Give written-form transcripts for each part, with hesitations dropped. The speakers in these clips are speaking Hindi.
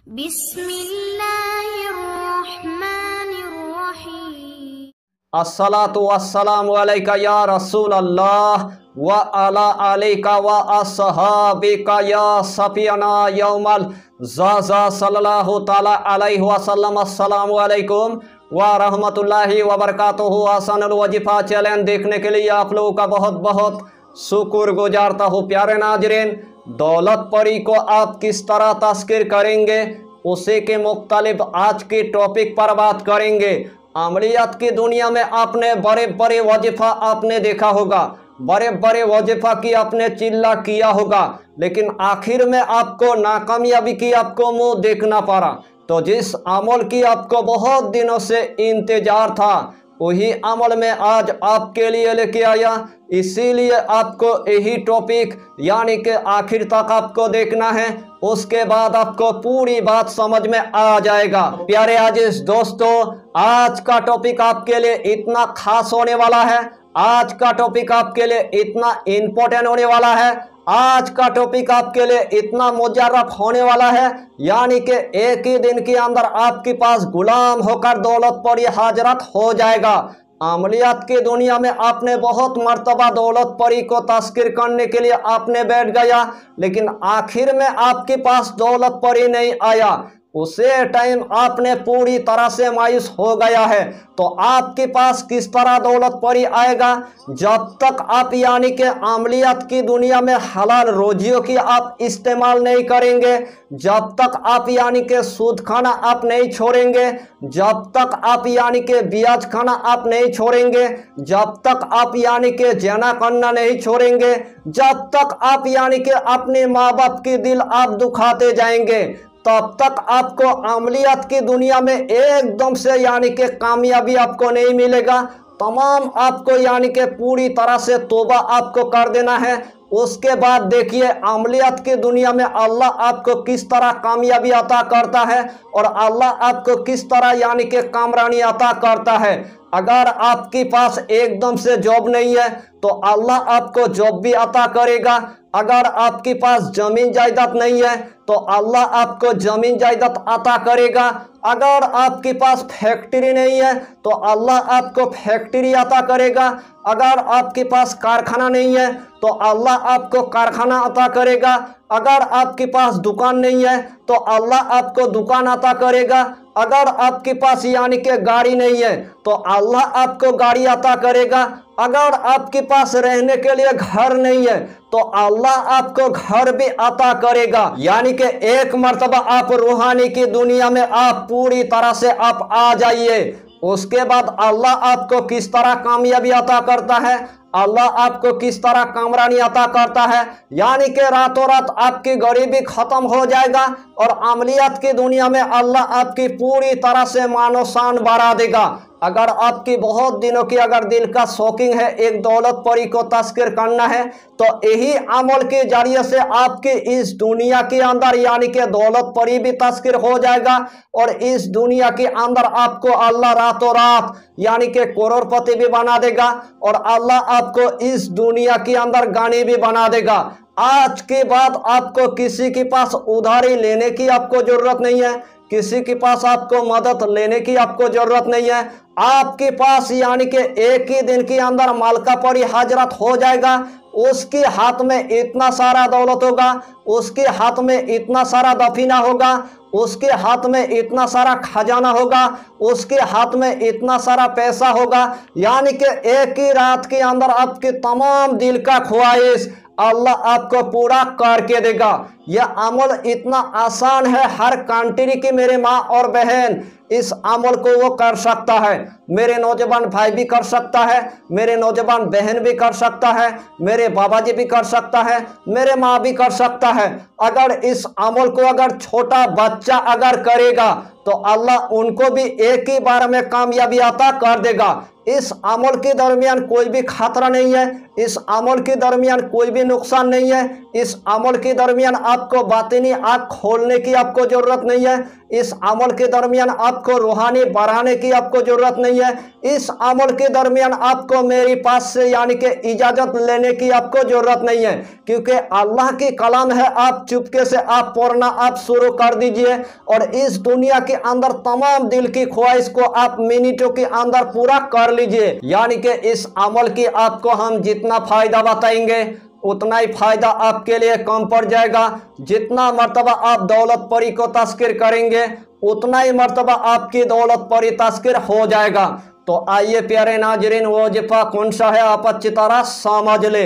बिस्मिल्लाहिर्रहमानिर्रहीम। अस्सलातु वस्सलामु अलैका या रसूल अल्लाह व अला अलैका व अस्सहाबिका या सफियाना यौमल ज़ाज़ा सल्लल्लाहु ताला अलैहि वसल्लम। अस्सलामु अलैकुम व रहमतुल्लाहि व बरकातुहू। हसनुल वजीफा चैनल देखने के लिए आप लोगों का बहुत बहुत शुक्र गुजारता हूँ। प्यारे नाज़रीन, दौलत परी को आप किस तरह तस्कीर करेंगे उसी के मुख्तलिफ आज के टॉपिक पर बात करेंगे। अमलियत की दुनिया में आपने बड़े बड़े वजीफा आपने देखा होगा, बड़े बड़े वजीफा की आपने चिल्ला किया होगा, लेकिन आखिर में आपको नाकामयाबी की आपको मुंह देखना पड़ा। तो जिस अमल की आपको बहुत दिनों से इंतजार था वही अमल में आज आपके लिए लेके आया। इसीलिए आपको यही टॉपिक यानी कि आखिर तक आपको देखना है, उसके बाद आपको पूरी बात समझ में आ जाएगा। प्यारे अजीज दोस्तों, आज का टॉपिक आपके लिए इतना खास होने वाला है, आज का टॉपिक आपके लिए इतना इम्पोर्टेंट होने वाला है, आज का टॉपिक आपके लिए इतना मुजर्रफ होने वाला है, यानी कि एक ही दिन के अंदर आपके पास गुलाम होकर दौलत परी हाजरत हो जाएगा। अमलियात की दुनिया में आपने बहुत मर्तबा दौलत परी को तस्कीर करने के लिए आपने बैठ गया, लेकिन आखिर में आपके पास दौलत परी नहीं आया। उसे टाइम आपने पूरी तरह से मायूस हो गया है। तो आपके पास किस तरह दौलत परी आएगा? जब तक आप यानी कि अमलियत की दुनिया में हलाल रोजियों की आप इस्तेमाल नहीं करेंगे, जब तक आप यानी कि सूद खाना आप नहीं छोड़ेंगे, जब तक आप यानी कि ब्याज खाना आप नहीं छोड़ेंगे, जब तक आप यानी कि जना करना नहीं छोड़ेंगे, जब तक आप यानी कि अपने माँ बाप की दिल आप दुखाते जाएंगे, तब तक आपको अमलियत की दुनिया में एकदम से यानी कि कामयाबी आपको नहीं मिलेगा। तमाम आपको यानी कि पूरी तरह से तौबा आपको कर देना है। उसके बाद देखिए अमलियत की दुनिया में अल्लाह आपको किस तरह कामयाबी अता करता है और अल्लाह आपको किस तरह यानी कि कामरानी अता करता है। अगर आपके पास एकदम से जॉब नहीं है तो अल्लाह आपको जॉब भी अता करेगा। अगर आपके पास जमीन जायदाद नहीं है तो अल्लाह आपको जमीन जायदाद अता करेगा। अगर आपके पास फैक्ट्री नहीं है तो अल्लाह आपको फैक्ट्री अता करेगा। अगर आपके पास कारखाना नहीं है तो अल्लाह आपको कारखाना अता करेगा। अगर आपके पास दुकान नहीं है तो अल्लाह आपको दुकान अता करेगा। अगर आपके पास यानी कि गाड़ी नहीं है तो अल्लाह आपको गाड़ी अता करेगा। अगर आपके पास रहने के लिए घर नहीं है तो अल्लाह आपको घर भी अता करेगा। यानी कि एक मर्तबा आप रूहानी की दुनिया में आप पूरी तरह से आप आ जाइए। उसके बाद अल्लाह आपको किस तरह कामयाबी अता करता है, अल्लाह आपको किस तरह कामरानी अता करता है, यानी कि रातों रात आपकी गरीबी खत्म हो जाएगा और अमलियत की दुनिया में अल्लाह आपकी पूरी तरह से मानो शान बढ़ा देगा। अगर आपकी बहुत दिनों की अगर दिल का शौकीन है एक दौलत परी को तस्कीर करना है तो यही अमल के जरिए से आपकी इस दुनिया के अंदर यानी कि दौलत परी भी तस्कीर हो जाएगा और इस दुनिया के अंदर आपको अल्लाह रातों रात यानी कि करोड़पति भी बना देगा और अल्लाह आपको इस दुनिया के अंदर गानी भी बना देगा। आज के बाद आपको किसी के पास उधारी लेने की आपको जरूरत नहीं है, किसी के पास आपको मदद लेने की आपको जरूरत नहीं है। आपके पास यानी कि एक ही दिन के अंदर मालका परी हाजरत हो जाएगा। उसके हाथ में इतना सारा दौलत होगा, उसके हाथ में इतना सारा दफीना होगा, उसके हाथ में इतना सारा खजाना होगा, उसके हाथ में इतना सारा पैसा होगा, यानी कि एक ही रात के अंदर आपके तमाम दिल का ख्वाहिश अल्लाह आपको पूरा करके देगा। यह अमल इतना आसान है, हर कंट्री की मेरे माँ और बहन इस अमल को वो कर सकता है। मेरे नौजवान भाई भी कर सकता है, मेरे नौजवान बहन भी कर सकता है, मेरे बाबा जी भी कर सकता है, मेरे माँ भी कर सकता है। अगर इस अमल को अगर छोटा बच्चा अगर करेगा तो अल्लाह उनको भी एक ही बार में कामयाबी अता कर देगा। इस अमल के दरमियान कोई भी खतरा नहीं है, इस अमल के दरमियान कोई भी नुकसान नहीं है, इस अमल के दरमियान आपको बातिनी आँख खोलने की आपको जरूरत नहीं है, इस अमल के दरमियान आपको रूहानी बढ़ाने की आपको जरूरत नहीं है। इस अमल के दरमियान आपको मेरे पास से यानी कि इजाजत लेने की आपको जरूरत नहीं है, क्योंकि अल्लाह की कलाम है। आप चुपके से आप पढ़ना आप शुरू कर दीजिए और इस दुनिया के अंदर तमाम दिल की ख्वाहिश को आप मिनटों के अंदर पूरा कर लीजिए। यानी कि इस अमल की आपको हम जितना फायदा बताएंगे उतना ही फायदा आपके लिए कम पड़ जाएगा। जितना मर्तबा आप दौलत परी को तस्कीर करेंगे उतना ही मर्तबा आपकी दौलत परी तस्कीर हो जाएगा। तो आइए प्यारे नाजरीन, वजीफा कौन सा है आप अच्छी तरह समझ ले।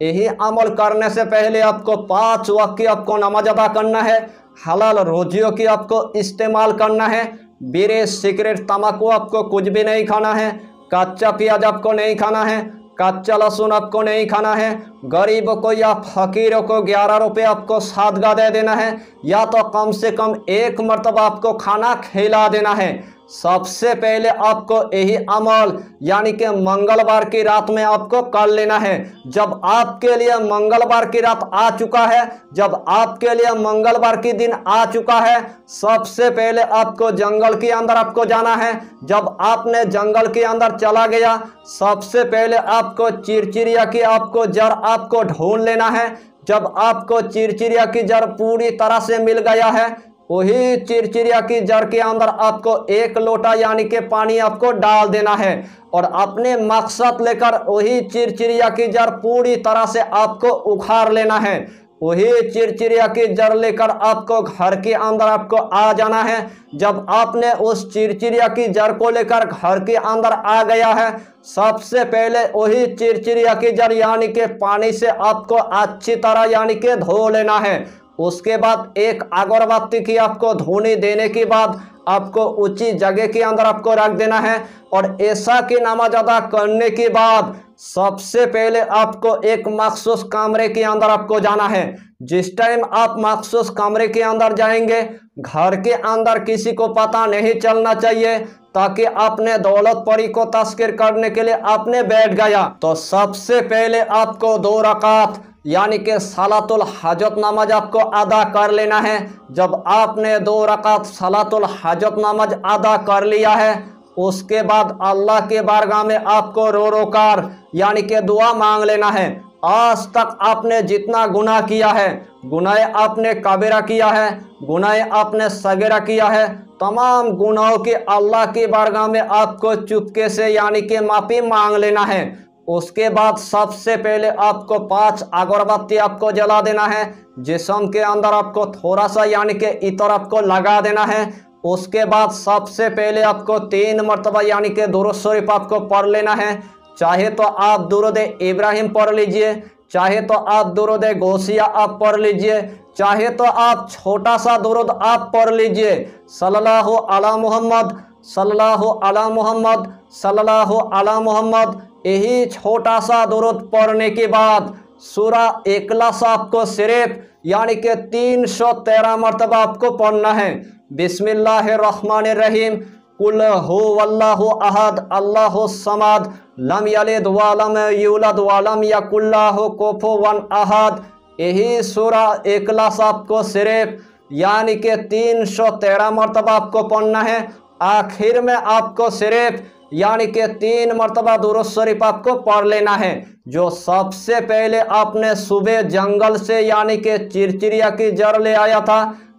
यही अमल करने से पहले आपको 5 वक्त की आपको नमाज अदा करना है, हलाल रोजियों की आपको इस्तेमाल करना है, बीड़ी सिगरेट तम्बाकू आपको कुछ भी नहीं खाना है, कच्चा प्याज आपको नहीं खाना है, कच्चा लहसुन आपको नहीं खाना है, गरीबों को या फकीरों को 11 रुपये आपको सदका दे देना है, या तो कम से कम 1 मरतबा आपको खाना खिला देना है। सबसे पहले आपको यही अमल यानी कि मंगलवार की रात में आपको कर लेना है। जब आपके लिए मंगलवार की रात आ चुका है, जब आपके लिए मंगलवार की दिन आ चुका है, सबसे पहले आपको जंगल के अंदर आपको जाना है। जब आपने जंगल के अंदर चला गया, सबसे पहले आपको चिरचिरिया की आपको जड़ आपको ढूंढ लेना है। जब आपको चिरचिरिया की जड़ पूरी तरह से मिल गया है, वही चिरचिरिया की जड़ के अंदर आपको 1 लोटा यानी कि पानी आपको डाल देना है और अपने मकसद लेकर वही चिरचिरिया की जड़ पूरी तरह से आपको उखाड़ लेना है। वही चिरचिरिया की जड़ लेकर आपको घर के अंदर आपको आ जाना है। जब आपने उस चिरचिरिया की जड़ को लेकर घर के अंदर आ गया है, सबसे पहले वही चिरचिरिया की जड़ यानी कि पानी से आपको अच्छी तरह यानी कि धो लेना है। उसके बाद एक अगरबत्ती की आपको धुनी देने के बाद आपको ऊंची जगह के अंदर आपको रख देना है और ऐसा की नमाज अदा करने के बाद सबसे पहले आपको एक मखसूस कमरे के अंदर आपको जाना है। जिस टाइम आप मखसूस कमरे के अंदर जाएंगे, घर के अंदर किसी को पता नहीं चलना चाहिए, ताकि आपने दौलत परी को तस्कीर करने के लिए आपने बैठ गया। तो सबसे पहले आपको 2 रकात यानी कि सलातुल हाजत नमाज आपको अदा कर लेना है। जब आपने 2 रकात सलातुल हाजत नमाज अदा कर लिया है, उसके बाद अल्लाह के बारगाह में आपको रो कर यानी कि दुआ मांग लेना है। आज तक आपने जितना गुनाह किया है, गुनाह आपने कबीरा किया है, गुनाह आपने सगीरा किया है, तमाम गुनाहों के अल्लाह की बारगाह में आपको चुपके से यानी कि माफ़ी मांग लेना है। उसके बाद सबसे पहले आपको 5 अगरबत्ती आपको जला देना है। जिस्म के अंदर आपको थोड़ा सा यानी कि इतर आपको लगा देना है। उसके बाद सबसे पहले आपको 3 मरतबा यानी कि दुरूद शरीफ आपको पढ़ लेना है। चाहे तो आप दुरूद इब्राहिम पढ़ लीजिए, चाहे तो आप दुरूद गौसिया आप पढ़ लीजिए, चाहे तो आप छोटा सा दुरूद आप पढ़ लीजिए, सल्लल्लाहु अला मुहम्मद सल्लल्लाहु अला मुहम्मद सल्लल्लाहु अला मुहम्मद। यही छोटा सा दुरूद पढ़ने के बाद सूरा इखलास आपको सिर्फ यानी कि 313 मरतबा आपको पढ़ना है। बिस्मिल्लाहिर्रहमानिर्रहीम, कुल हुवल्लाहु अहद अल्लाहु समद लम यलिद वलम यूलद वलम यकुल लहु कुफुवन अहद। यही सूरा इखलास आपको सिर्फ यानी कि 313 मरतबा आपको पढ़ना है। आखिर में आपको सिर्फ यानी कि 3 मरतबा दुरूद शरीफ आपको पढ़ लेना है। जो सबसे पहले आपने सुबह जंगल से यानी कि चिरचिरिया की जड़ ले आया था,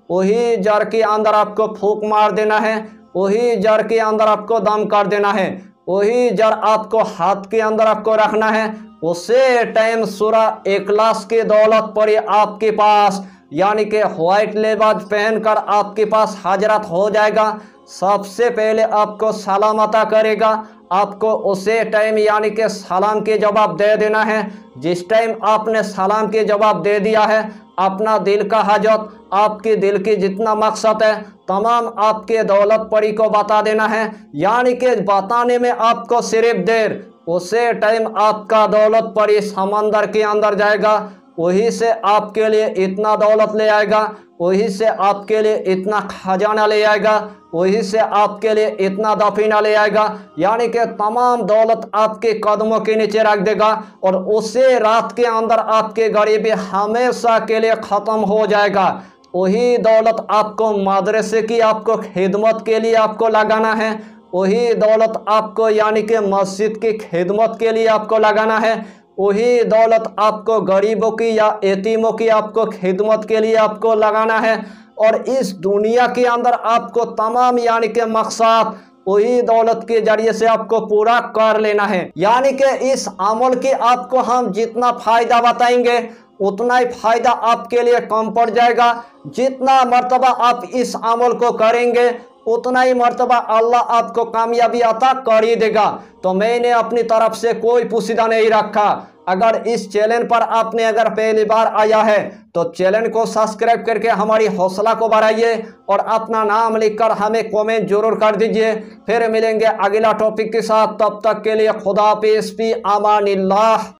वही जड़ के अंदर आपको फूंक मार देना है, वही जड़ के अंदर आपको दम कर देना है, वही जड़ आपको हाथ के अंदर आपको रखना है। उसे टाइम सूरा इखलास की दौलत पड़ी आपके पास यानी कि व्हाइट लिबास पहनकर आपके पास हाजरत हो जाएगा। सबसे पहले आपको सलाम अता करेगा, आपको उसे टाइम यानी कि सलाम के जवाब दे देना है। जिस टाइम आपने सलाम के जवाब दे दिया है, अपना दिल का हाजत, आपके दिल की जितना मकसद है तमाम आपके दौलत परी को बता देना है। यानी कि बताने में आपको सिर्फ देर, उसे टाइम आपका दौलत परी समंदर के अंदर जाएगा, वही से आपके लिए इतना दौलत ले आएगा, वही से आपके लिए इतना खजाना ले आएगा, वही से आपके लिए इतना दफीना ले आएगा। यानी कि तमाम दौलत आपके कदमों के नीचे रख देगा और उसे रात के अंदर आपके गरीबी हमेशा के लिए ख़त्म हो जाएगा। वही दौलत आपको मदरसे की आपको खिदमत के लिए आपको लगाना है, वही दौलत आपको यानी कि मस्जिद की खिदमत के लिए आपको लगाना है, वही दौलत आपको गरीबों की या यतीमों की आपको खिदमत के लिए आपको लगाना है। और इस दुनिया के अंदर आपको तमाम यानी कि मकसद वही दौलत के जरिए से आपको पूरा कर लेना है। यानी कि इस अमल के आपको हम जितना फायदा बताएंगे उतना ही फायदा आपके लिए कम पड़ जाएगा। जितना मर्तबा आप इस अमल को करेंगे उतना ही मर्तबा अल्लाह आपको कामयाबी अता कर ही देगा। तो मैंने अपनी तरफ से कोई पोशीदा नहीं रखा। अगर इस चैनल पर आपने अगर पहली बार आया है तो चैनल को सब्सक्राइब करके हमारी हौसला को बढ़ाइए और अपना नाम लिखकर हमें कमेंट जरूर कर दीजिए। फिर मिलेंगे अगला टॉपिक के साथ, तब तक के लिए खुदा हाफिज़, फी अमानिल्लाह।